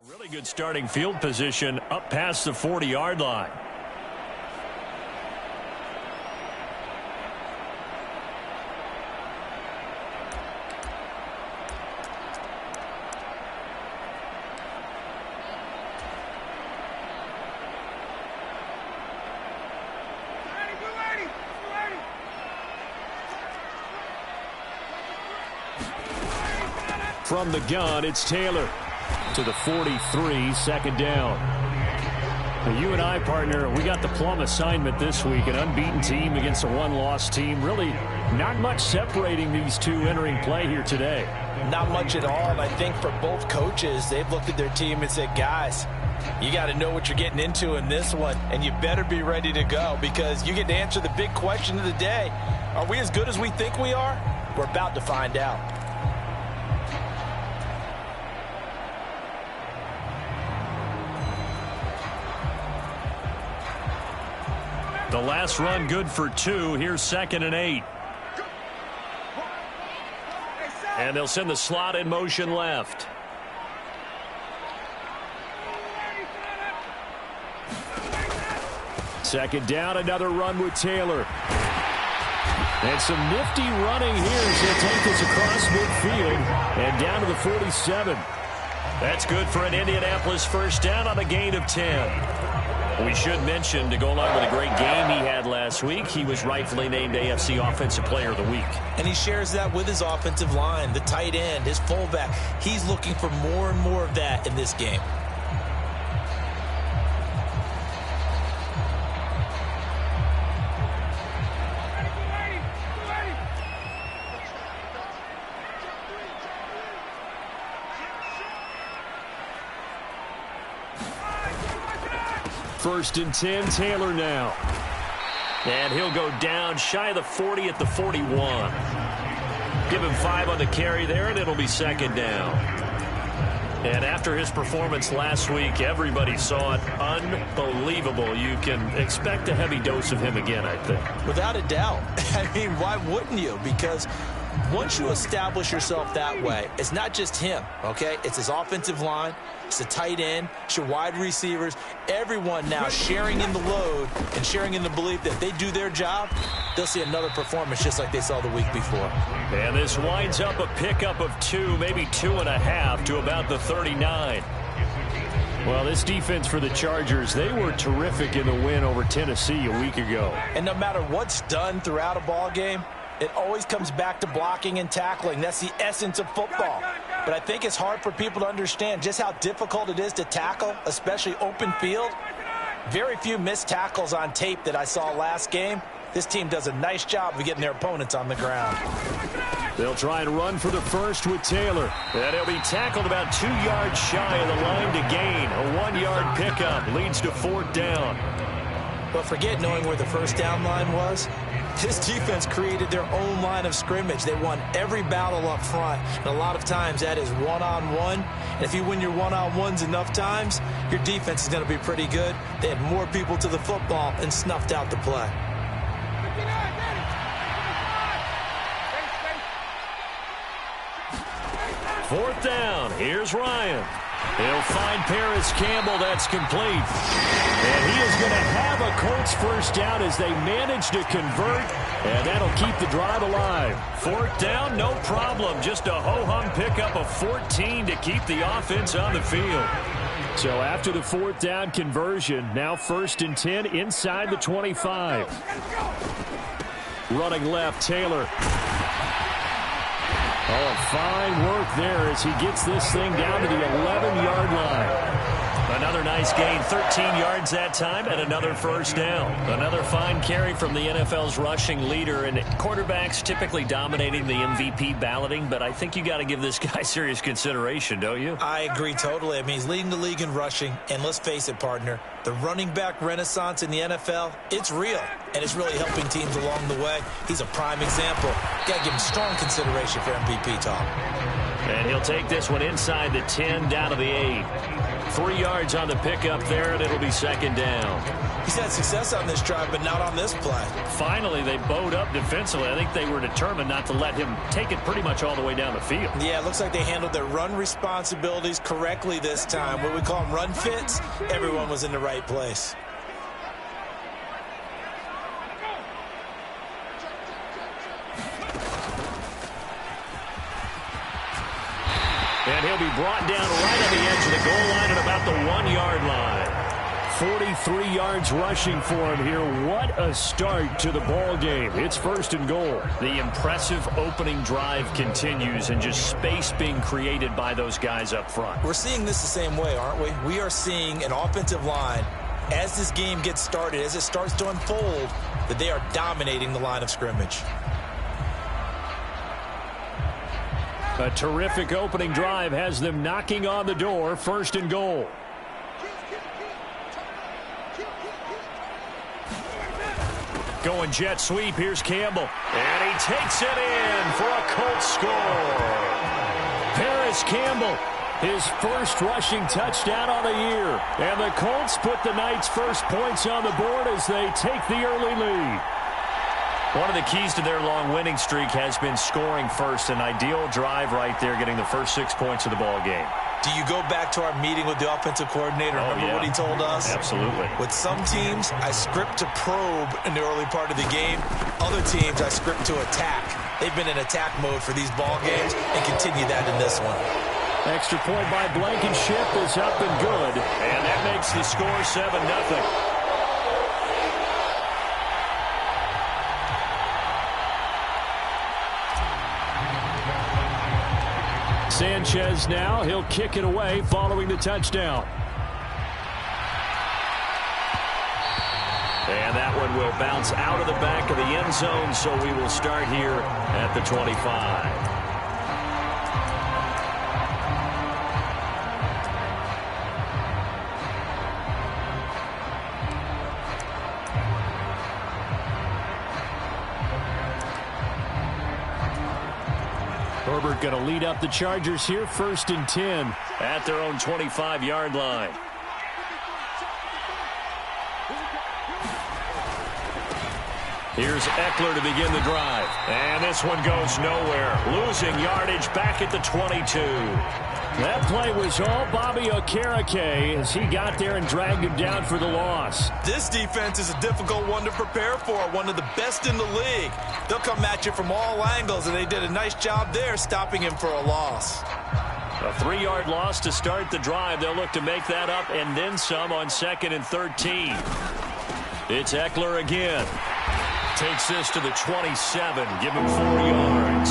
Really good starting field position up past the 40-yard line. From the gun, it's Taylor to the 43, second down. Now, you and I, partner, we got the plum assignment this week, an unbeaten team against a one-loss team. Really not much separating these two entering play here today. Not much at all, and I think for both coaches, they've looked at their team and said, guys, you got to know what you're getting into in this one, and you better be ready to go because you get to answer the big question of the day. Are we as good as we think we are? We're about to find out. The last run good for 2. Here's 2nd and 8. And they'll send the slot in motion left. Second down, another run with Taylor. And some nifty running here as he'll take this across midfield and down to the 47. That's good for an Indianapolis first down on a gain of 10. We should mention, to go along with a great game he had last week, he was rightfully named AFC Offensive Player of the Week. And he shares that with his offensive line, the tight end, his fullback. He's looking for more and more of that in this game. First and 10, Taylor now. And he'll go down shy of the 40 at the 41. Give him 5 on the carry there, and it'll be second down. And after his performance last week, everybody saw it. Unbelievable. You can expect a heavy dose of him again, I think. Without a doubt. I mean, why wouldn't you? Because once you establish yourself that way, it's not just him, okay? It's his offensive line, it's the tight end, it's your wide receivers, everyone now sharing in the load and sharing in the belief that they do their job, they'll see another performance just like they saw the week before. And this winds up a pickup of 2, maybe 2.5 to about the 39. Well, this defense for the Chargers, they were terrific in the win over Tennessee a week ago. And no matter what's done throughout a ball game, it always comes back to blocking and tackling. That's the essence of football. But I think it's hard for people to understand just how difficult it is to tackle, especially open field. Very few missed tackles on tape that I saw last game. This team does a nice job of getting their opponents on the ground. They'll try and run for the first with Taylor. And he'll be tackled about 2 yards shy of the line to gain. A 1-yard pickup leads to 4th down. But forget knowing where the first down line was. This defense created their own line of scrimmage. They won every battle up front. And a lot of times that is one-on-one. And if you win your one-on-ones enough times, your defense is going to be pretty good. They had more people to the football and snuffed out the play. Fourth down. Here's Ryan. He'll find Paris Campbell. That's complete. And he is going to have a Colts first down as they manage to convert. And that'll keep the drive alive. 4th down, no problem. Just a ho-hum pickup of 14 to keep the offense on the field. So after the 4th down conversion, now 1st and 10 inside the 25. Running left, Taylor. Oh, fine work there as he gets this thing down to the 11-yard line. Another nice gain, 13 yards that time, and another first down. Another fine carry from the NFL's rushing leader, and quarterbacks typically dominating the MVP balloting, but I think you got to give this guy serious consideration, don't you? I agree totally. I mean, he's leading the league in rushing, and let's face it, partner, the running back renaissance in the NFL, it's real, and it's really helping teams along the way. He's a prime example. Got to give him strong consideration for MVP talk. And he'll take this one inside the 10, down to the 8. 3 yards on the pickup there, and it'll be second down. He's had success on this drive, but not on this play. Finally, they bowed up defensively. I think they were determined not to let him take it pretty much all the way down the field. Yeah, it looks like they handled their run responsibilities correctly this time. What we call them run fits, everyone was in the right place. And he'll be brought down right on the edge of the goal line at about the 1-yard line. 43 yards rushing for him here. What a start to the ball game. It's first and goal. The impressive opening drive continues, and just space being created by those guys up front. We're seeing this the same way, aren't we? We are seeing an offensive line, as this game gets started, as it starts to unfold, that they are dominating the line of scrimmage. A terrific opening drive has them knocking on the door. First and goal. Going jet sweep. Here's Campbell. And he takes it in for a Colts score. Paris Campbell, his first rushing touchdown on the year. And the Colts put the Knights' first points on the board as they take the early lead. One of the keys to their long winning streak has been scoring first. An ideal drive right there, getting the first 6 points of the ball game. Do you go back to our meeting with the offensive coordinator? Remember what he told us? Absolutely. With some teams, I script to probe in the early part of the game. Other teams, I script to attack. They've been in attack mode for these ball games and continue that in this one. Extra point by Blankenship is up and good. And that makes the score 7-0. Sanchez now, he'll kick it away following the touchdown. And that one will bounce out of the back of the end zone, so we will start here at the 25. Herbert going to lead up the Chargers here, 1st and 10 at their own 25-yard line. Here's Eckler to begin the drive. And this one goes nowhere. Losing yardage back at the 22. That play was all Bobby Okereke as he got there and dragged him down for the loss. This defense is a difficult one to prepare for, one of the best in the league. They'll come at you from all angles, and they did a nice job there stopping him for a loss. A 3-yard loss to start the drive. They'll look to make that up and then some on 2nd and 13. It's Eckler again. Takes this to the 27. Give him 4 yards.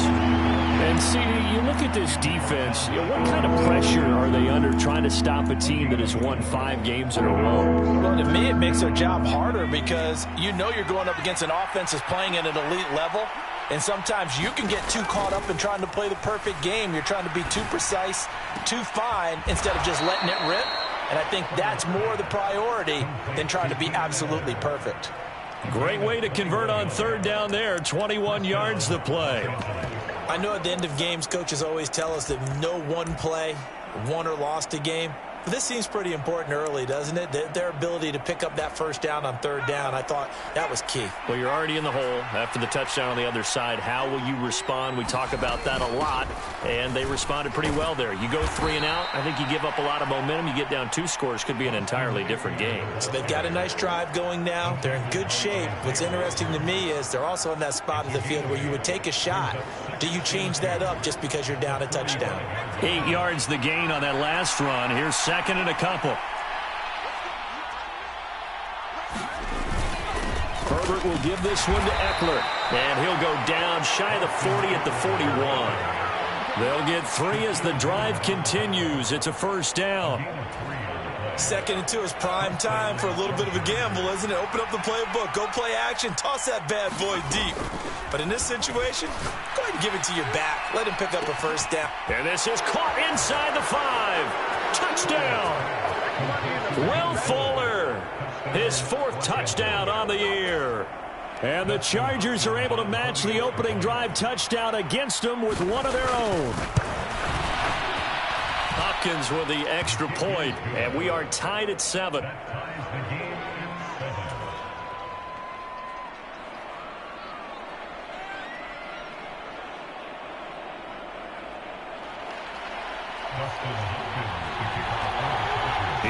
And see, you look at this defense, what kind of pressure are they under trying to stop a team that has won 5 games in a row? Well, to me, it makes their job harder because you know you're going up against an offense that's playing at an elite level. And sometimes you can get too caught up in trying to play the perfect game. You're trying to be too precise, too fine, instead of just letting it rip. And I think that's more the priority than trying to be absolutely perfect. Great way to convert on 3rd down there. 21 yards the play. I know at the end of games, coaches always tell us that no one play won or lost a game. But this seems pretty important early, doesn't it? Their ability to pick up that 1st down on 3rd down, I thought that was key. Well, you're already in the hole after the touchdown on the other side. How will you respond? We talk about that a lot, and they responded pretty well there. You go 3 and out, I think you give up a lot of momentum. You get down 2 scores, could be an entirely different game. So they've got a nice drive going now. They're in good shape. What's interesting to me is they're also in that spot of the field where you would take a shot. Do you change that up just because you're down a touchdown? 8 yards the gain on that last run. Here's 2nd and a couple. Herbert will give this one to Eckler. And he'll go down shy of the 40 at the 41. They'll get 3 as the drive continues. It's a 1st down. 2nd and 2 is prime time for a little bit of a gamble, isn't it? Open up the playbook, go play action, toss that bad boy deep. But in this situation, go ahead and give it to your back. Let him pick up a 1st down. And this is caught inside the 5. Touchdown. Will Fuller, his 4th touchdown on the year. And the Chargers are able to match the opening drive touchdown against them with one of their own. Hopkins with the extra point, and we are tied at 7.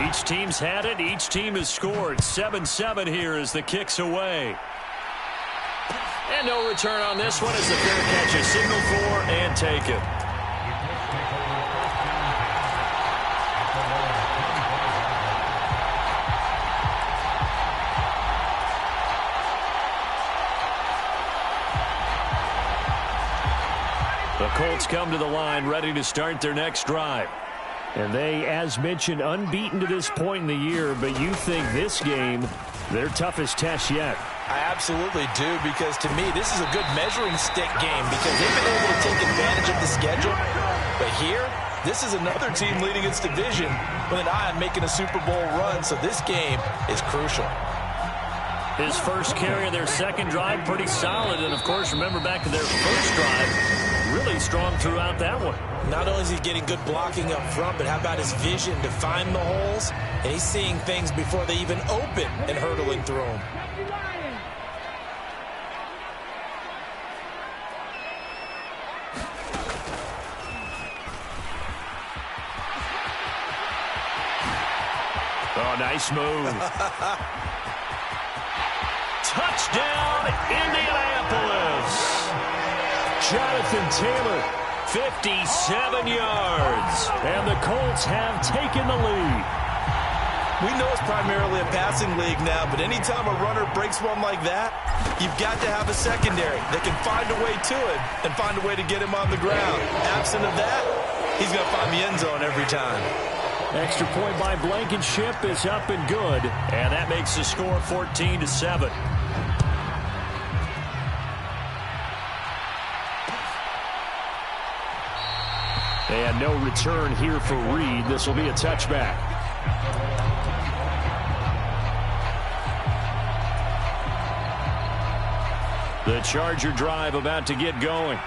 Each team's had it. Each team has scored. 7-7 here as the kick's away. And no return on this one as the fair catch is signaled for and taken. The Colts come to the line ready to start their next drive. And they, as mentioned, unbeaten to this point in the year, but you think this game, their toughest test yet. I absolutely do, because to me, this is a good measuring stick game because they've been able to take advantage of the schedule. But here, this is another team leading its division with an eye on making a Super Bowl run, so this game is crucial. His first carry of their second drive, pretty solid. And, of course, remember back to their first drive, really strong throughout that one. Not only is he getting good blocking up front, but how about his vision to find the holes? And he's seeing things before they even open and hurdling through them. Oh, nice move. Touchdown, Indianapolis. Jonathan Taylor, 57 yards. And the Colts have taken the lead. We know it's primarily a passing league now, but anytime a runner breaks one like that, you've got to have a secondary that can find a way to it and find a way to get him on the ground. Absent of that, he's going to find the end zone every time. Extra point by Blankenship is up and good, and that makes the score 14-7. And no return here for Reed. This will be a touchback. The Charger drive about to get going.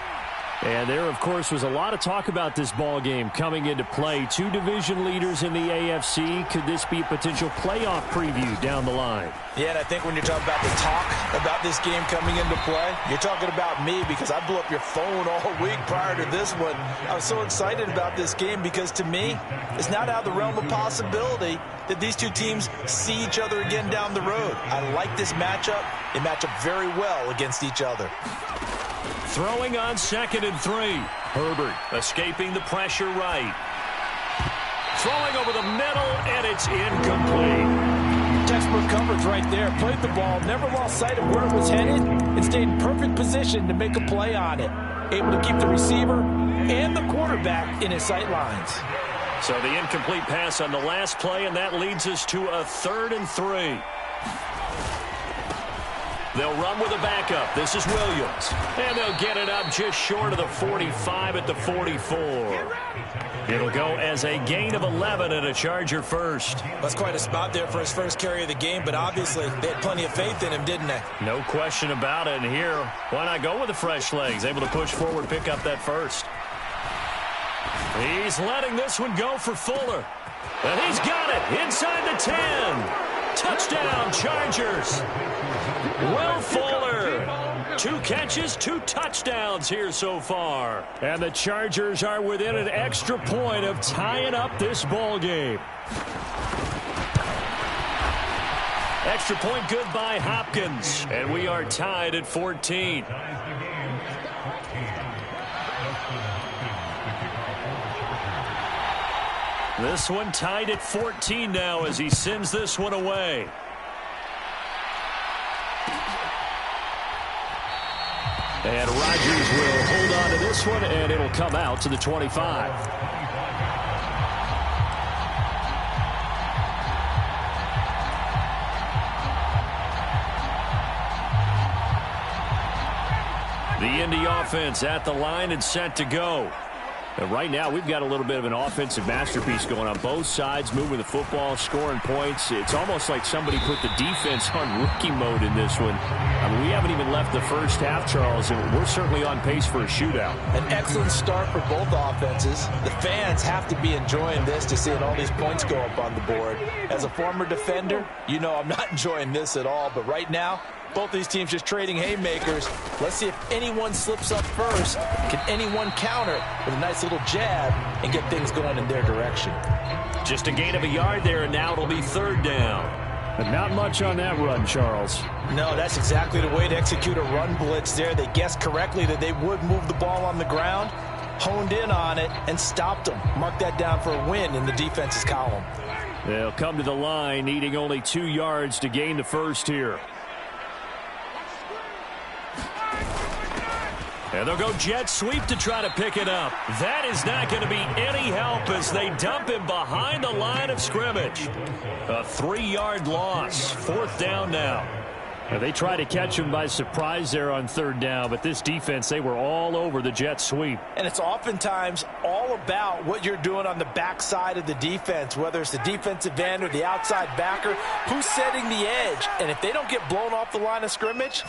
And there, of course, was a lot of talk about this ball game coming into play. Two division leaders in the AFC. Could this be a potential playoff preview down the line? Yeah, and I think when you're talking about the talk about this game coming into play, you're talking about me because I blew up your phone all week prior to this one. I was so excited about this game because, to me, it's not out of the realm of possibility that these two teams see each other again down the road. I like this matchup. They match up very well against each other. Throwing on 2nd and 3. Herbert escaping the pressure right. Throwing over the middle, and it's incomplete. Textbook coverage right there. Played the ball, never lost sight of where it was headed, and stayed in perfect position to make a play on it. Able to keep the receiver and the quarterback in his sight lines. So the incomplete pass on the last play, and that leads us to a 3rd and 3. They'll run with a backup. This is Williams. And they'll get it up just short of the 45 at the 44. It'll go as a gain of 11 and a Charger first. That's quite a spot there for his first carry of the game, but obviously they had plenty of faith in him, didn't they? No question about it. And here, why not go with the fresh legs? Able to push forward, pick up that first. He's letting this one go for Fuller. And he's got it inside the 10. Touchdown, Chargers. Will Fuller. 2 catches, 2 touchdowns here so far. And the Chargers are within an extra point of tying up this ball game. Extra point good by Hopkins. And we are tied at 14. This one tied at 14 now as he sends this one away. And Rodgers will hold on to this one, and it'll come out to the 25. The Indy offense at the line and set to go. And right now, we've got a little bit of an offensive masterpiece going on both sides, moving the football, scoring points. It's almost like somebody put the defense on rookie mode in this one. I mean, we haven't even left the first half, Charles, and we're certainly on pace for a shootout. An excellent start for both offenses. The fans have to be enjoying this to seeing all these points go up on the board. As a former defender, you know I'm not enjoying this at all, but right now, both these teams just trading haymakers. Let's see if anyone slips up first. Can anyone counter with a nice little jab and get things going in their direction? Just a gain of a yard there, and now it'll be third down. And not much on that run, Charles. No, that's exactly the way to execute a run blitz there. They guessed correctly that they would move the ball on the ground, honed in on it, and stopped them. Mark that down for a win in the defense's column. They'll come to the line, needing only 2 yards to gain the first here. And they'll go jet sweep to try to pick it up. That is not going to be any help as they dump him behind the line of scrimmage. A 3-yard loss. Fourth down now. And they try to catch him by surprise there on third down, but this defense, they were all over the jet sweep. And it's oftentimes all about what you're doing on the backside of the defense, whether it's the defensive end or the outside backer, who's setting the edge. And if they don't get blown off the line of scrimmage,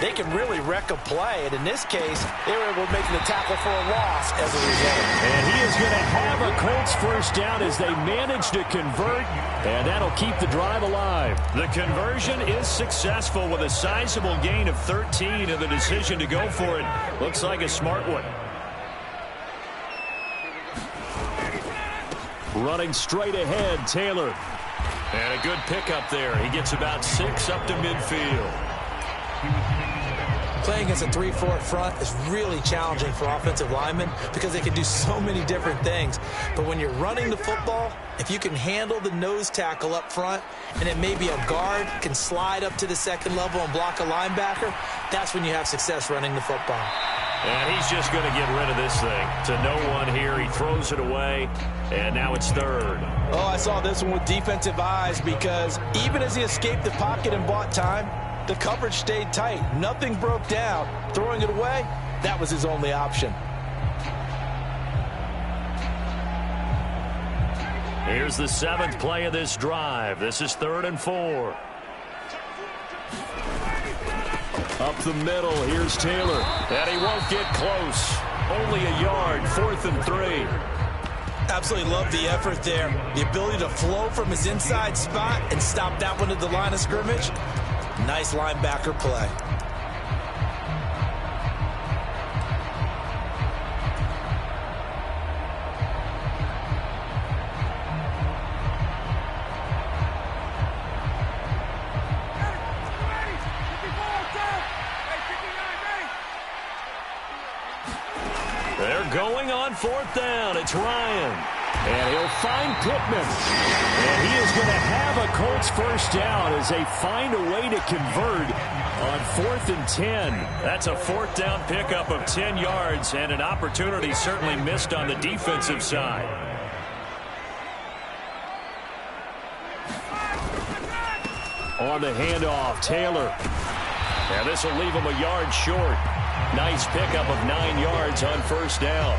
they can really wreck a play. And in this case, they were able to make the tackle for a loss as a result. And he is going to have a Colts first down as they manage to convert, and that'll keep the drive alive. The conversion is successful with a sizable gain of 13, and the decision to go for it looks like a smart one. Running straight ahead, Taylor. And a good pickup there. He gets about 6 up to midfield. Playing against a 3-4 front is really challenging for offensive linemen because they can do so many different things. But when you're running the football, if you can handle the nose tackle up front and it may be a guard can slide up to the second level and block a linebacker, that's when you have success running the football. And he's just going to get rid of this thing. To no one here. He throws it away, and now it's third. Oh, I saw this one with defensive eyes because even as he escaped the pocket and bought time, the coverage stayed tight. Nothing broke down. Throwing it away, that was his only option. Here's the 7th play of this drive. This is 3rd and 4. Up the middle, here's Taylor. And he won't get close. Only a yard, 4th and 3. Absolutely love the effort there. The ability to flow from his inside spot and stop that one at the line of scrimmage. Nice linebacker play. They're going on 4th down. It's Ryan. And he'll find Pittman. And he is going to have a Colts first down as they find a way to convert on 4th and 10. That's a 4th down pickup of 10 yards and an opportunity certainly missed on the defensive side. On the handoff, Taylor. And this will leave him a yard short. Nice pickup of 9 yards on first down.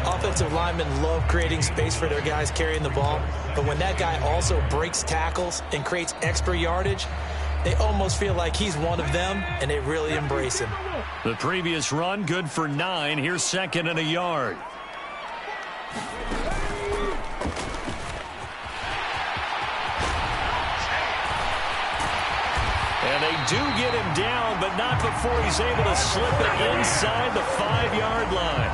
Offensive linemen love creating space for their guys carrying the ball, but when that guy also breaks tackles and creates extra yardage, they almost feel like he's one of them, and they really embrace him. The previous run, good for 9. Here's 2nd and a yard. And they do get him down, but not before he's able to slip it inside the 5-yard line.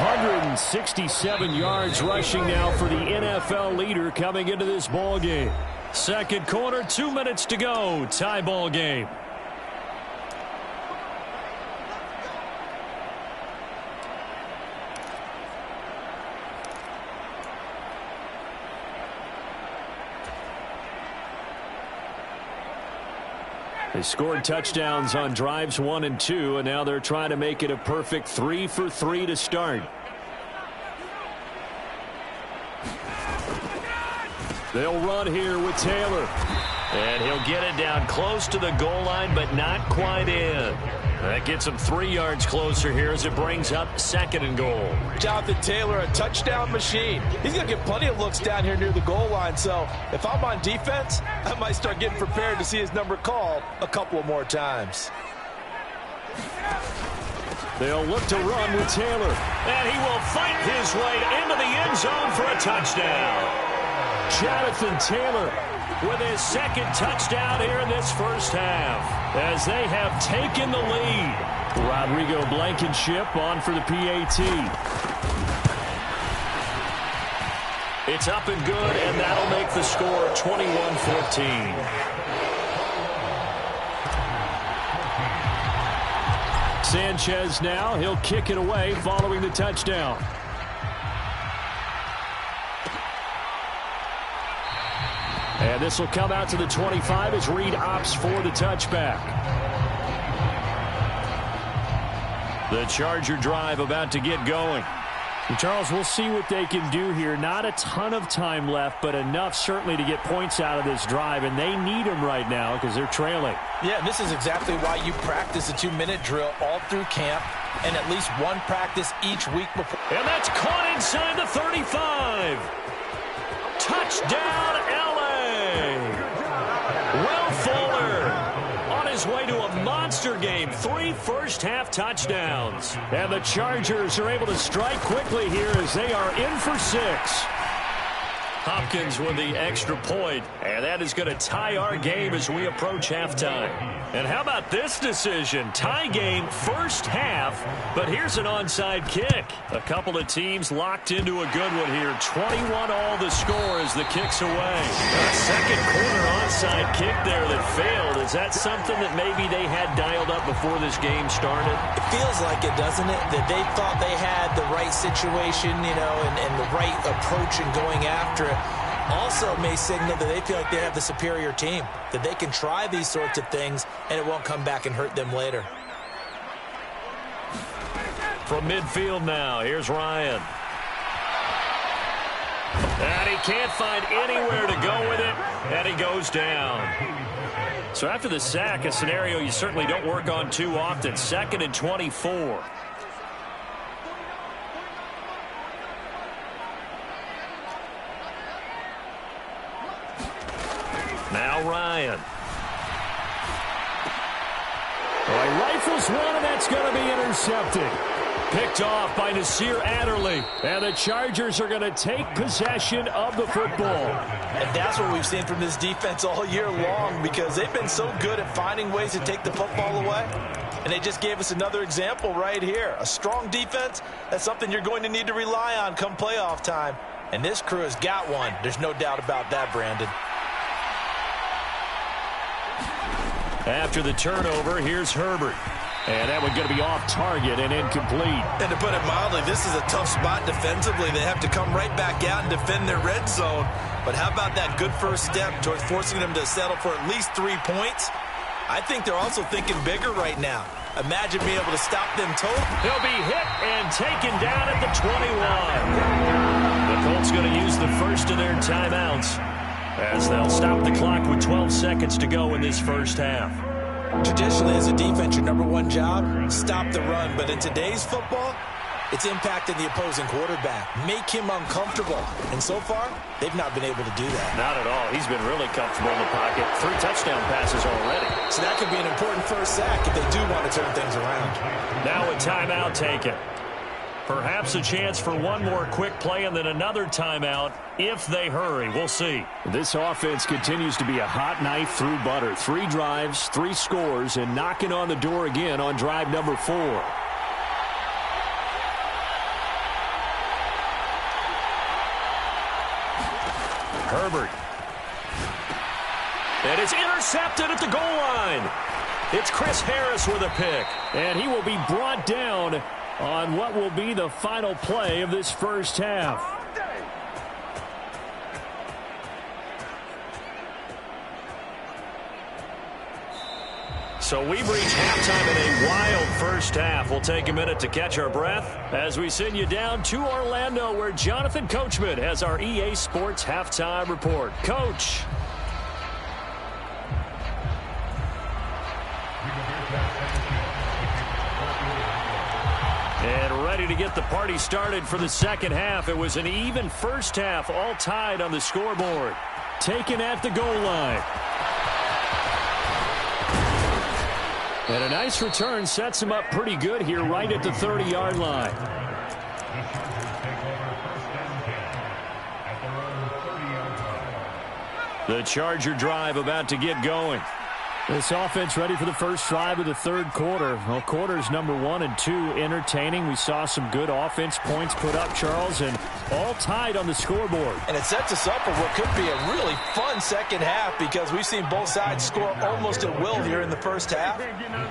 167 yards rushing now for the NFL leader coming into this ball game. Second quarter, 2 minutes to go. Tie ball game. They scored touchdowns on drives 1 and 2, and now they're trying to make it a perfect 3 for 3 to start. They'll run here with Taylor. And he'll get it down close to the goal line, but not quite in. That gets him 3 yards closer here as it brings up 2nd and goal. Jonathan Taylor, a touchdown machine. He's going to get plenty of looks down here near the goal line. So if I'm on defense, I might start getting prepared to see his number called a couple of more times. They'll look to run with Taylor. And he will fight his way into the end zone for a touchdown. Jonathan Taylor with his 2nd touchdown here in this first half as they have taken the lead. Rodrigo Blankenship on for the PAT. It's up and good, and that'll make the score 21-14. Sanchez now, he'll kick it away following the touchdown. And this will come out to the 25 as Reed opts for the touchback. The Charger drive about to get going. And Charles, we'll see what they can do here. Not a ton of time left, but enough certainly to get points out of this drive, and they need them right now because they're trailing. Yeah, and this is exactly why you practice a 2-minute drill all through camp and at least one practice each week before. And that's caught inside the 35. Touchdown, L.A. Will Fuller on his way to a monster game. 3 first-half touchdowns. And the Chargers are able to strike quickly here as they are in for 6. Hopkins with the extra point, and that is going to tie our game as we approach halftime. And how about this decision? Tie game first half, but here's an onside kick. A couple of teams locked into a good one here. 21-all the score as the kick's away. A second quarter onside kick there that failed. Is that something that maybe they had dialed up before this game started? It feels like it, doesn't it? That they thought they had the right situation, you know, and the right approach in going after it. Also may signal that they feel like they have the superior team, that they can try these sorts of things and it won't come back and hurt them later. From midfield now, here's Ryan. And he can't find anywhere to go with it, and he goes down. So after the sack, a scenario you certainly don't work on too often. 2nd and 24. Now Ryan. Well, he rifles one, and that's going to be intercepted. Picked off by Nasir Adderley. And the Chargers are going to take possession of the football. And that's what we've seen from this defense all year long, because they've been so good at finding ways to take the football away. And they just gave us another example right here. A strong defense, that's something you're going to need to rely on come playoff time. And this crew has got one. There's no doubt about that, Brandon. After the turnover, here's Herbert. And that one's going to be off target and incomplete. And to put it mildly, this is a tough spot defensively. They have to come right back out and defend their red zone. But how about that good first step towards forcing them to settle for at least 3 points? I think they're also thinking bigger right now. Imagine being able to stop them totally. He'll be hit and taken down at the 21. The Colts going to use the first of their timeouts as they'll stop the clock with 12 seconds to go in this first half. Traditionally, as a defense, your number one job, stop the run. But in today's football, it's impacting the opposing quarterback. Make him uncomfortable. And so far, they've not been able to do that. Not at all. He's been really comfortable in the pocket. 3 touchdown passes already. So that could be an important first sack if they do want to turn things around. Now a timeout taken. Perhaps a chance for one more quick play and then another timeout if they hurry. We'll see. This offense continues to be a hot knife through butter. 3 drives, 3 scores, and knocking on the door again on drive number 4. Herbert. And it's intercepted at the goal line. It's Chris Harris with a pick. And he will be brought down on what will be the final play of this first half. So we've reached halftime in a wild first half. We'll take a minute to catch our breath as we send you down to Orlando, where Jonathan Coachman has our EA Sports Halftime Report. Coach. And ready to get the party started for the second half. It was an even first half, all tied on the scoreboard. Taken at the goal line. And a nice return sets him up pretty good here right at the 30-yard line. The Charger drive about to get going. This offense ready for the first drive of the third quarter. Well, quarters number 1 and 2 entertaining. We saw some good offense points put up, Charles, and all tied on the scoreboard. And it sets us up for what could be a really fun second half because we've seen both sides score almost at will here in the first half.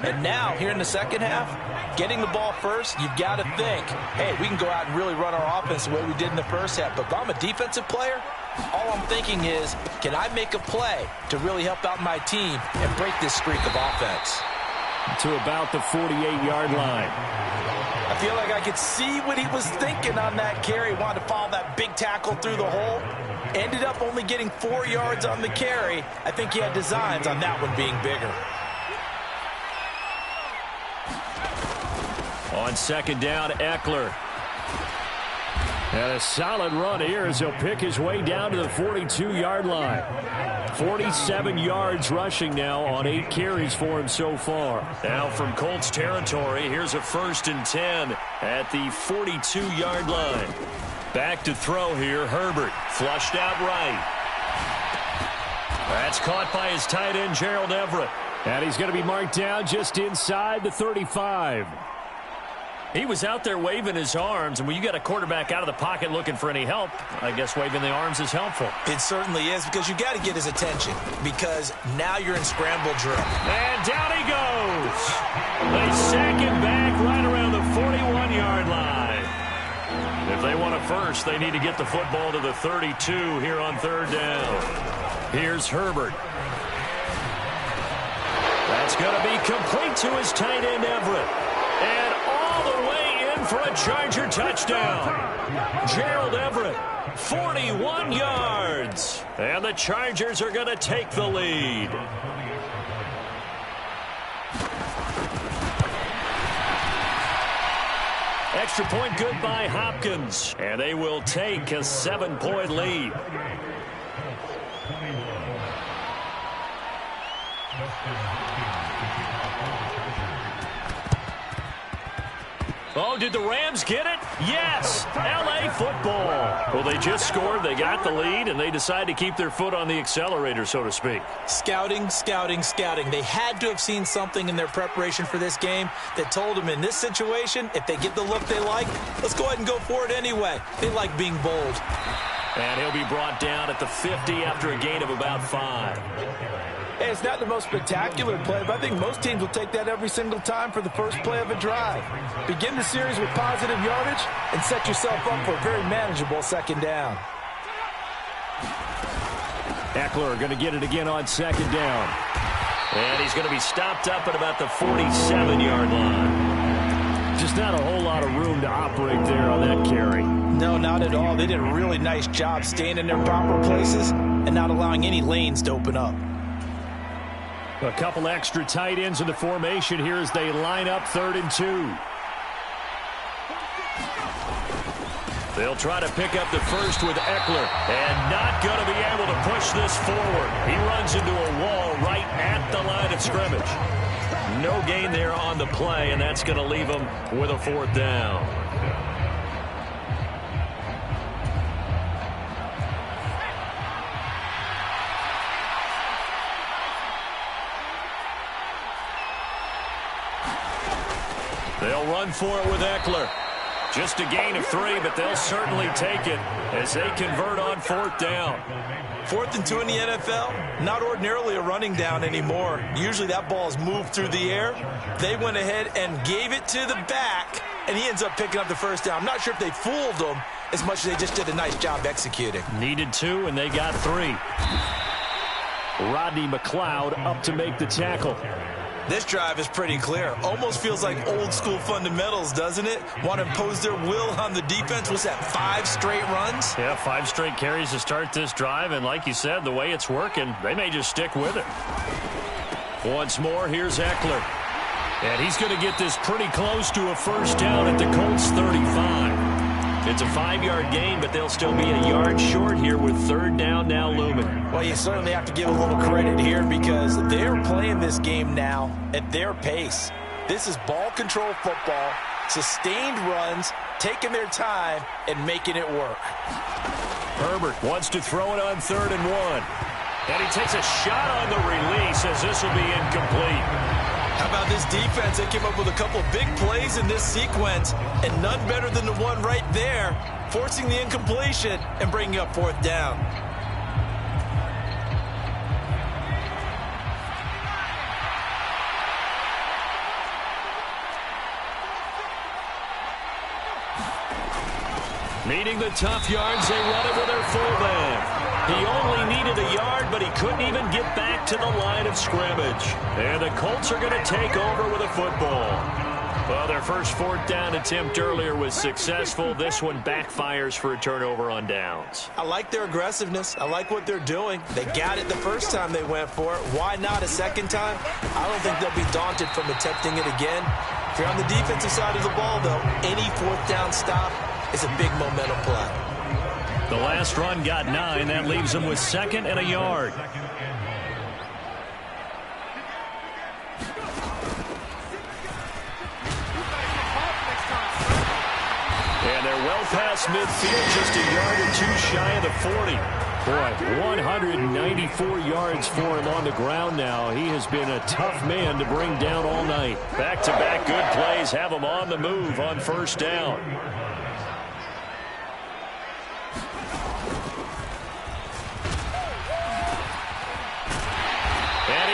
And now, here in the second half, getting the ball first, you've got to think, hey, we can go out and really run our offense the way we did in the first half. But if I'm a defensive player, all I'm thinking is, can I make a play to really help out my team and break this streak of offense? To about the 48-yard line. I feel like I could see what he was thinking on that carry. Wanted to follow that big tackle through the hole. Ended up only getting 4 yards on the carry. I think he had designs on that one being bigger. On second down, Eckler. And a solid run here as he'll pick his way down to the 42-yard line. 47 yards rushing now on 8 carries for him so far. Now from Colts territory, here's a 1st and 10 at the 42-yard line. Back to throw here, Herbert. Flushed out right. That's caught by his tight end, Gerald Everett. And he's going to be marked down just inside the 35. He was out there waving his arms, and when you got a quarterback out of the pocket looking for any help, I guess waving the arms is helpful. It certainly is, because you got to get his attention, because now you're in scramble drill. And down he goes. They sack him back right around the 41-yard line. If they want a first, they need to get the football to the 32 here on third down. Here's Herbert. That's going to be complete to his tight end, Everett. And all the way in for a Charger touchdown. Gerald Everett, 41 yards. And the Chargers are going to take the lead. Extra point good by Hopkins. And they will take a 7-point lead. Oh, did the Rams get it? Yes! L.A. football. Well, they just scored, they got the lead, and they decide to keep their foot on the accelerator, so to speak. Scouting, scouting, scouting. They had to have seen something in their preparation for this game that told them in this situation, if they get the look they like, let's go ahead and go for it anyway. They like being bold. And he'll be brought down at the 50 after a gain of about 5. Hey, it's not the most spectacular play, but I think most teams will take that every single time for the first play of a drive. Begin the series with positive yardage and set yourself up for a very manageable second down. Eckler going to get it again on second down. And he's going to be stopped up at about the 47-yard line. Just not a whole lot of room to operate there on that carry. No, not at all. They did a really nice job staying in their proper places and not allowing any lanes to open up. A couple extra tight ends in the formation here as they line up 3rd and 2. They'll try to pick up the first with Eckler, and not going to be able to push this forward. He runs into a wall right at the line of scrimmage. No gain there on the play, and that's going to leave him with a 4th down. They'll run for it with Eckler. Just a gain of 3, but they'll certainly take it as they convert on 4th down. 4th and 2 in the NFL, not ordinarily a running down anymore. Usually that ball is moved through the air. They went ahead and gave it to the back, and he ends up picking up the first down. I'm not sure if they fooled him as much as they just did a nice job executing. Needed 2, and they got 3. Rodney McLeod up to make the tackle. This drive is pretty clear. Almost feels like old school fundamentals, doesn't it? Want to impose their will on the defense. What's that, 5 straight runs? Yeah, 5 straight carries to start this drive. And like you said, the way it's working, they may just stick with it. Once more, here's Eckler. And he's going to get this pretty close to a first down at the Colts 35. It's a 5-yard gain, but they'll still be a yard short here with third down now looming. Well, you certainly have to give a little credit here because they're playing this game now at their pace. This is ball control football, sustained runs, taking their time, and making it work. Herbert wants to throw it on 3rd and 1. And he takes a shot on the release as this will be incomplete. How about this defense? They came up with a couple big plays in this sequence, and none better than the one right there, forcing the incompletion and bringing up 4th down. Needing the tough yards, they run it with their fullback. He only needed a yard, but he couldn't even get back to the line of scrimmage. And the Colts are going to take over with a football. Well, their first 4th down attempt earlier was successful. This one backfires for a turnover on downs. I like their aggressiveness. I like what they're doing. They got it the first time they went for it. Why not a second time? I don't think they'll be daunted from attempting it again. If you're on the defensive side of the ball, though, any 4th down stop is a big momentum play. The last run got 9. That leaves them with 2nd and a yard. And they're well past midfield, just a yard or 2 shy of the 40. Boy, 194 yards for him on the ground now. He has been a tough man to bring down all night. Back-to-back good plays have him on the move on first down.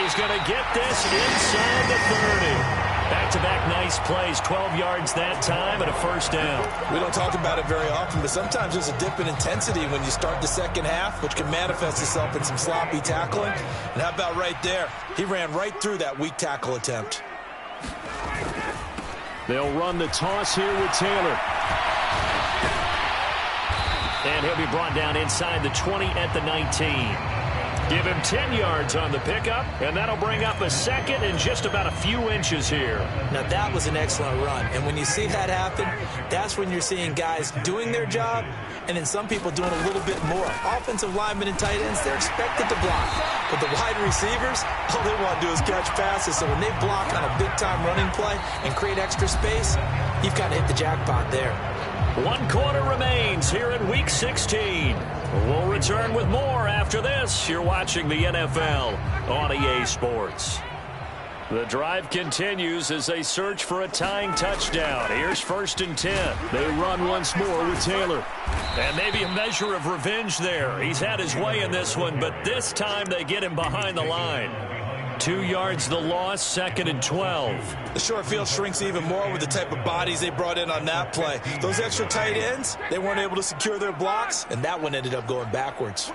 He's going to get this inside the 30. Back-to-back nice plays, 12 yards that time and a first down. We don't talk about it very often, but sometimes there's a dip in intensity when you start the second half, which can manifest itself in some sloppy tackling. And how about right there? He ran right through that weak tackle attempt. They'll run the toss here with Taylor. And he'll be brought down inside the 20 at the 19. Give him 10 yards on the pickup, and that'll bring up a 2nd and just about a few inches here. Now, that was an excellent run, and when you see that happen, that's when you're seeing guys doing their job, and then some people doing a little bit more. Offensive linemen and tight ends, they're expected to block. But the wide receivers, all they want to do is catch passes, so when they block on a big-time running play and create extra space, you've kind of hit the jackpot there. 1 quarter remains here in Week 16. We'll return with more after this. You're watching the NFL on EA Sports. The drive continues as they search for a tying touchdown. Here's 1st and 10. They run once more with Taylor. And maybe a measure of revenge there. He's had his way in this one, but this time they get him behind the line. 2 yards the loss, 2nd and 12. The short field shrinks even more with the type of bodies they brought in on that play. Those extra tight ends, they weren't able to secure their blocks, and that one ended up going backwards.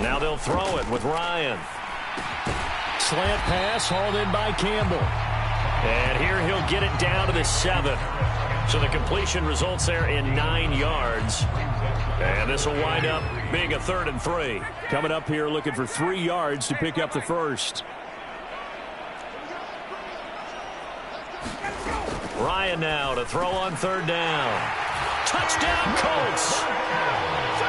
Now they'll throw it with Ryan. Slant pass hauled in by Campbell. And here he'll get it down to the 7. So the completion results there in 9 yards. And this will wind up being a 3rd and 3. Coming up here looking for 3 yards to pick up the first. Ryan now to throw on 3rd down. Touchdown Colts.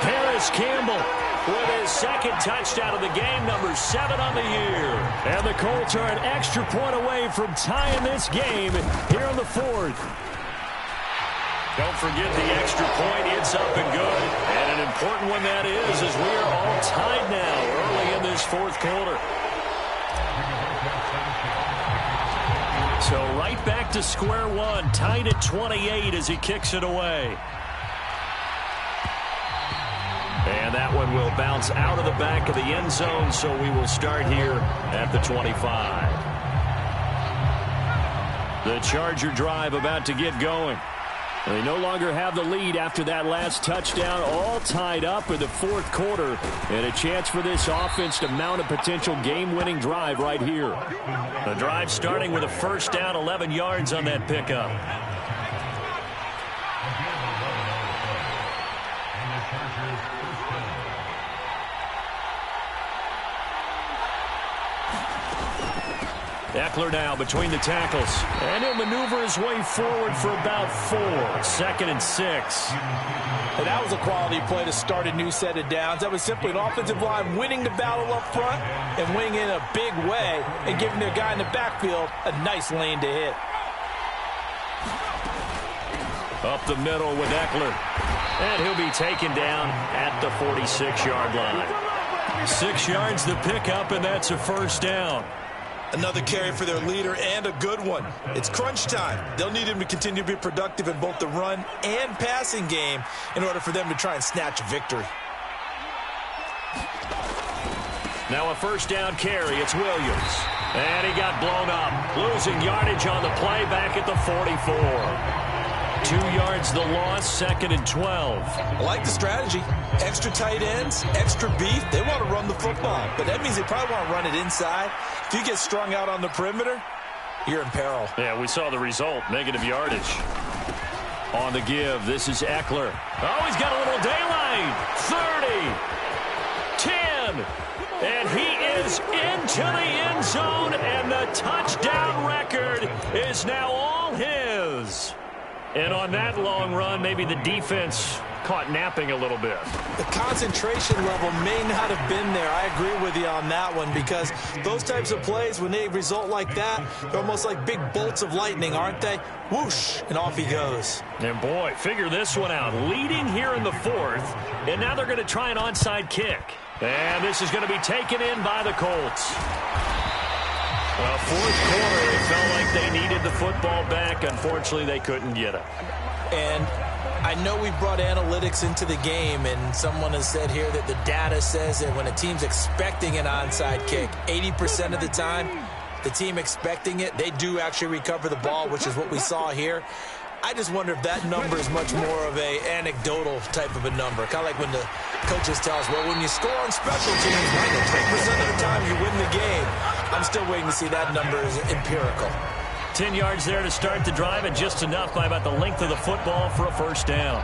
Paris Campbell with his 2nd touchdown of the game, number 7 on the year. And the Colts are an extra point away from tying this game here in the 4th. Don't forget the extra point. It's up and good. And an important one that is, as we are all tied now early in this 4th quarter. So right back to square one, tied at 28 as he kicks it away. And that one will bounce out of the back of the end zone, so we will start here at the 25. The Charger drive about to get going. They no longer have the lead after that last touchdown, all tied up in the 4th quarter, and a chance for this offense to mount a potential game-winning drive right here. The drive starting with a first down, 11 yards on that pickup. Eckler now between the tackles. And he'll maneuver his way forward for about 4. 2nd and 6. And that was a quality play to start a new set of downs. That was simply an offensive line winning the battle up front and winning in a big way and giving their guy in the backfield a nice lane to hit. Up the middle with Eckler. And he'll be taken down at the 46-yard line. 6 yards the pickup, and that's a first down. Another carry for their leader, and a good one. It's crunch time. They'll need him to continue to be productive in both the run and passing game in order for them to try and snatch a victory. Now a first down carry. It's Williams. And he got blown up. Losing yardage on the play back at the 44. 2 yards the loss, 2nd and 12. I like the strategy. Extra tight ends, extra beef. They want to run the football, but that means they probably want to run it inside. If you get strung out on the perimeter, you're in peril. Yeah, we saw the result, negative yardage. On the give, this is Eckler. Oh, he's got a little daylight. 30, 10, and he is into the end zone, and the touchdown record is now all his. And on that long run, maybe the defense caught napping a little bit. The concentration level may not have been there. I agree with you on that one, because those types of plays, when they result like that, they're almost like big bolts of lightning, aren't they? Whoosh, and off he goes. And boy, figure this one out. Leading here in the 4th, and now they're going to try an onside kick. And this is going to be taken in by the Colts. Well, 4th quarter, it felt like they needed the football back. Unfortunately, they couldn't get it. And I know we brought analytics into the game, and someone has said here that the data says that when a team's expecting an onside kick, 80% of the time, the team expecting it, they do actually recover the ball, which is what we saw here. I just wonder if that number is much more of a anecdotal type of a number. Kind of like when the coaches tell us, well, when you score on special teams, 93% of the time you win the game. I'm still waiting to see that number is empirical. 10 yards there to start the drive, and just enough by about the length of the football for a first down.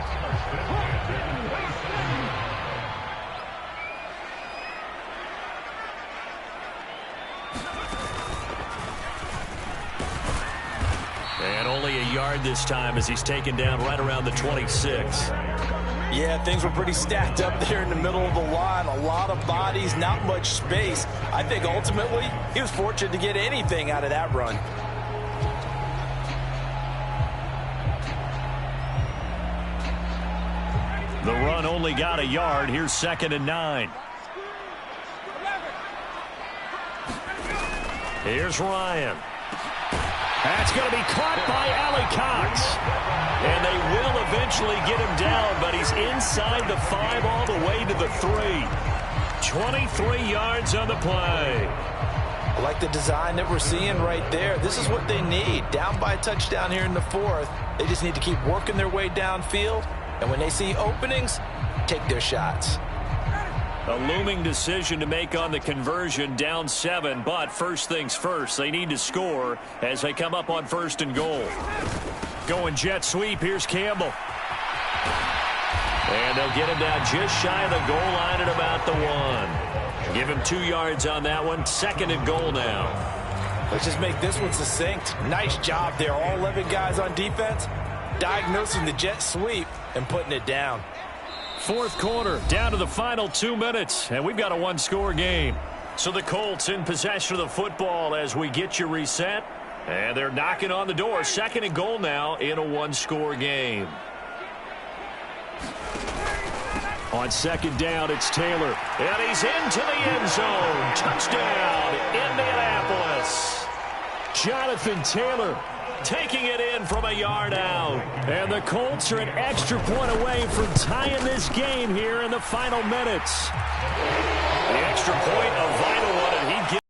And only a yard this time as he's taken down right around the 26. Yeah, things were pretty stacked up there in the middle of the line. A lot of bodies, not much space. I think ultimately he was fortunate to get anything out of that run. The run only got a yard. Here's 2nd and 9. Here's Ryan. That's going to be caught by Allie Cox. And they will eventually get him down, but he's inside the 5 all the way to the 3. 23 yards on the play. I like the design that we're seeing right there. This is what they need. Down by a touchdown here in the 4th. They just need to keep working their way downfield. And when they see openings, take their shots. A looming decision to make on the conversion, down 7, but first things first, they need to score as they come up on 1st and goal. Going jet sweep, here's Campbell. And they'll get him down just shy of the goal line at about the 1. Give him 2 yards on that one, 2nd and goal now. Let's just make this one succinct. Nice job there, all 11 guys on defense, diagnosing the jet sweep and putting it down. 4th quarter, down to the final 2 minutes, and we've got a 1-score game. So the Colts in possession of the football as we get you reset, and they're knocking on the door. 2nd and goal now in a 1-score game. On 2nd down, it's Taylor, and he's into the end zone. Touchdown, Indianapolis. Jonathan Taylor taking it in from a yard out. And the Colts are an extra point away from tying this game here in the final minutes. The extra point, a vital one, and he gets.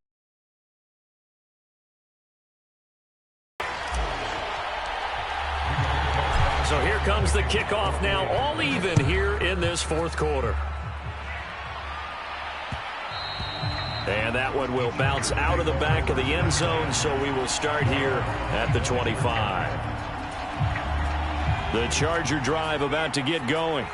So here comes the kickoff now, all even here in this 4th quarter. And that one will bounce out of the back of the end zone, so we will start here at the 25. The Charger drive about to get going.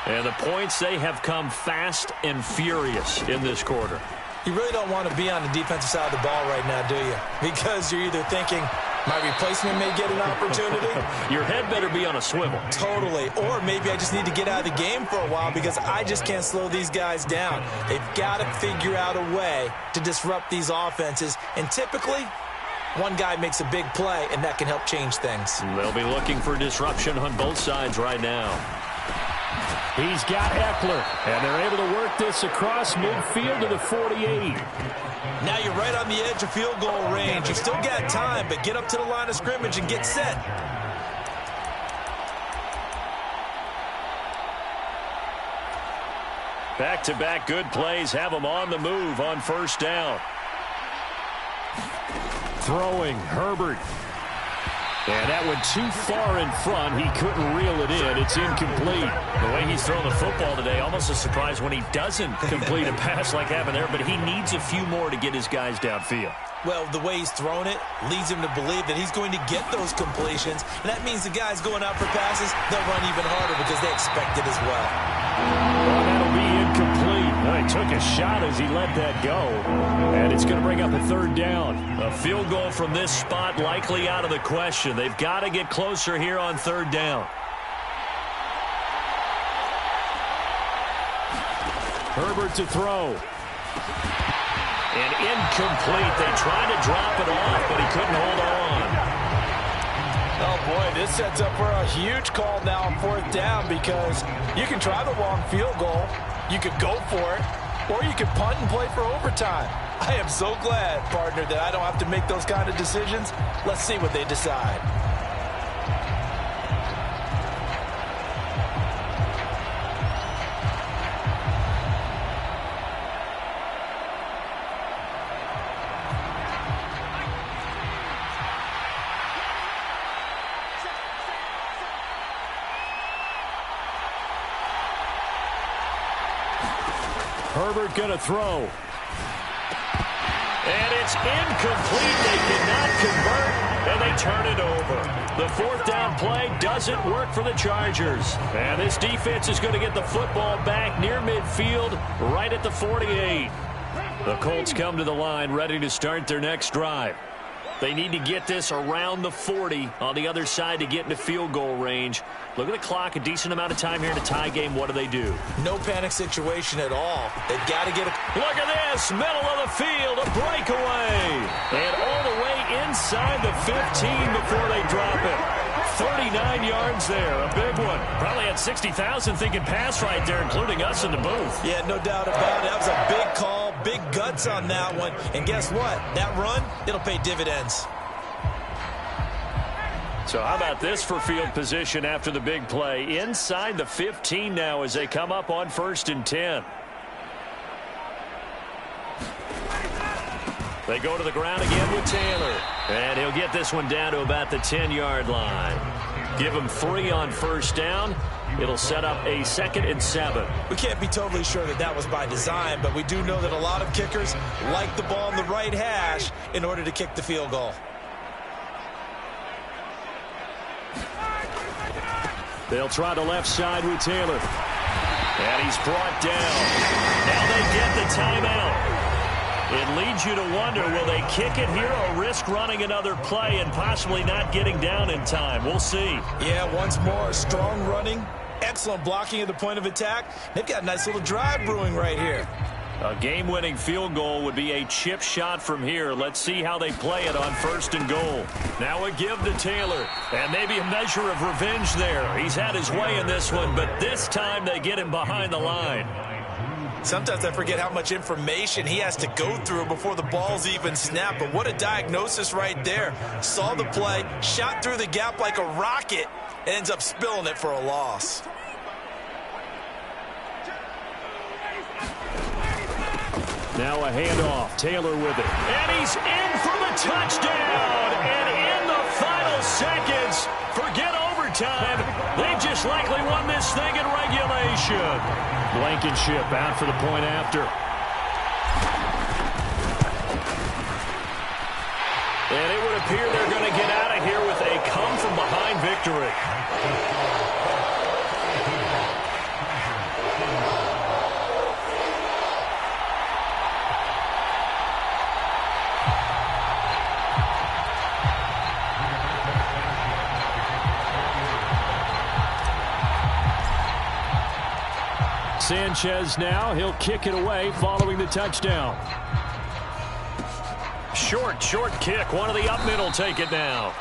And the points, they have come fast and furious in this quarter. You really don't want to be on the defensive side of the ball right now, do you? Because you're either thinking, my replacement may get an opportunity. Your head better be on a swivel. Totally. Or maybe I just need to get out of the game for a while because I just can't slow these guys down. They've got to figure out a way to disrupt these offenses. And typically, one guy makes a big play, and that can help change things. They'll be looking for disruption on both sides right now. He's got Eckler, and they're able to work this across midfield to the 48. Now you're right on the edge of field goal range. You still got time, but get up to the line of scrimmage and get set. Back-to-back good plays have them on the move on first down. Throwing, Herbert. And that went too far in front. He couldn't reel it in. It's incomplete. The way he's throwing the football today, almost a surprise when he doesn't complete a pass like happened there, but he needs a few more to get his guys downfield. Well, the way he's thrown it leads him to believe that he's going to get those completions. And that means the guys going out for passes, they'll run even harder because they expect it as well. Well, that'll be incomplete. Well, he took a shot as he let that go. And it's going to bring up a third down. A field goal from this spot likely out of the question. They've got to get closer here on third down. Herbert to throw. And incomplete. They tried to drop it off, but he couldn't hold on. Oh, boy, this sets up for a huge call now on fourth down because you can try the long field goal, you could go for it, or you could punt and play for overtime. I am so glad, partner, that I don't have to make those kind of decisions. Let's see what they decide. Herbert going to throw. And it's incomplete. They cannot convert, and they turn it over. The fourth down play doesn't work for the Chargers. And this defense is going to get the football back near midfield, right at the 48. The Colts come to the line, ready to start their next drive. They need to get this around the 40 on the other side to get into field goal range. Look at the clock, a decent amount of time here in a tie game. What do? No panic situation at all. They've got to get a... Look at this, middle of the field, a breakaway. And all the way inside the 15 before they drop it. 39 yards there, a big one. Probably had 60,000 thinking pass right there, including us in the booth. Yeah, no doubt about it. That was a big call, big guts on that one. And guess what? That run, it'll pay dividends. So how about this for field position after the big play? Inside the 15 now as they come up on 1st and 10. They go to the ground again with Taylor. And he'll get this one down to about the 10-yard line. Give him 3 on first down. It'll set up a 2nd and 7. We can't be totally sure that that was by design, but we do know that a lot of kickers like the ball in the right hash in order to kick the field goal. They'll try the left side with Taylor. And he's brought down. Now they get the timeout. It leads you to wonder, will they kick it here or risk running another play and possibly not getting down in time? We'll see. Yeah, once more, strong running, excellent blocking at the point of attack. They've got a nice little drive brewing right here. A game-winning field goal would be a chip shot from here. Let's see how they play it on 1st and goal. Now a give to Taylor, and maybe a measure of revenge there. He's had his way in this one, but this time they get him behind the line. Sometimes I forget how much information he has to go through before the ball's even snapped, but what a diagnosis right there. Saw the play, shot through the gap like a rocket, and ends up spilling it for a loss. Now a handoff. Taylor with it. And he's in for the touchdown. And in the final seconds, forget overtime. They've just likely won this thing in regulation. Blankenship out for the point after. And it would appear they're going to get out of here with a come-from-behind victory. Sanchez now. He'll kick it away following the touchdown. Short kick. One of the up middle take it now.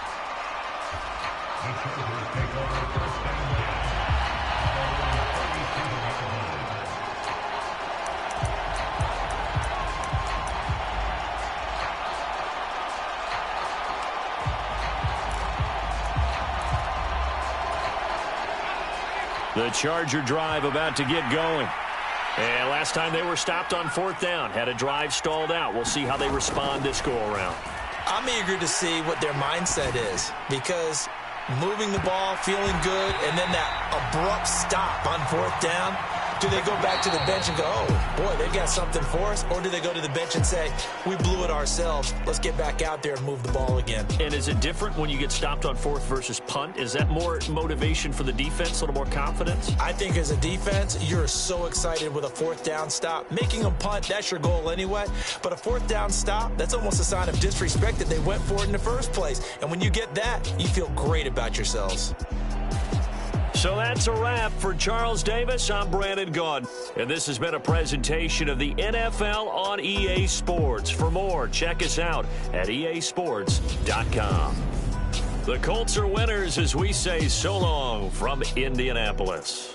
The Charger drive about to get going. And last time they were stopped on 4th down, had a drive stalled out. We'll see how they respond this go-around. I'm eager to see what their mindset is, because moving the ball, feeling good, and then that abrupt stop on 4th down, do they go back to the bench and go, oh, boy, they've got something for us? Or do they go to the bench and say, we blew it ourselves, let's get back out there and move the ball again? And is it different when you get stopped on 4th versus punt? Is that more motivation for the defense, a little more confidence? I think as a defense, you're so excited with a 4th down stop. Making them punt, that's your goal anyway. But a 4th down stop, that's almost a sign of disrespect that they went for it in the first place. And when you get that, you feel great about yourselves. So that's a wrap for Charles Davis. I'm Brandon Gaudin, and this has been a presentation of the NFL on EA Sports. For more, check us out at easports.com. The Colts are winners as we say so long from Indianapolis.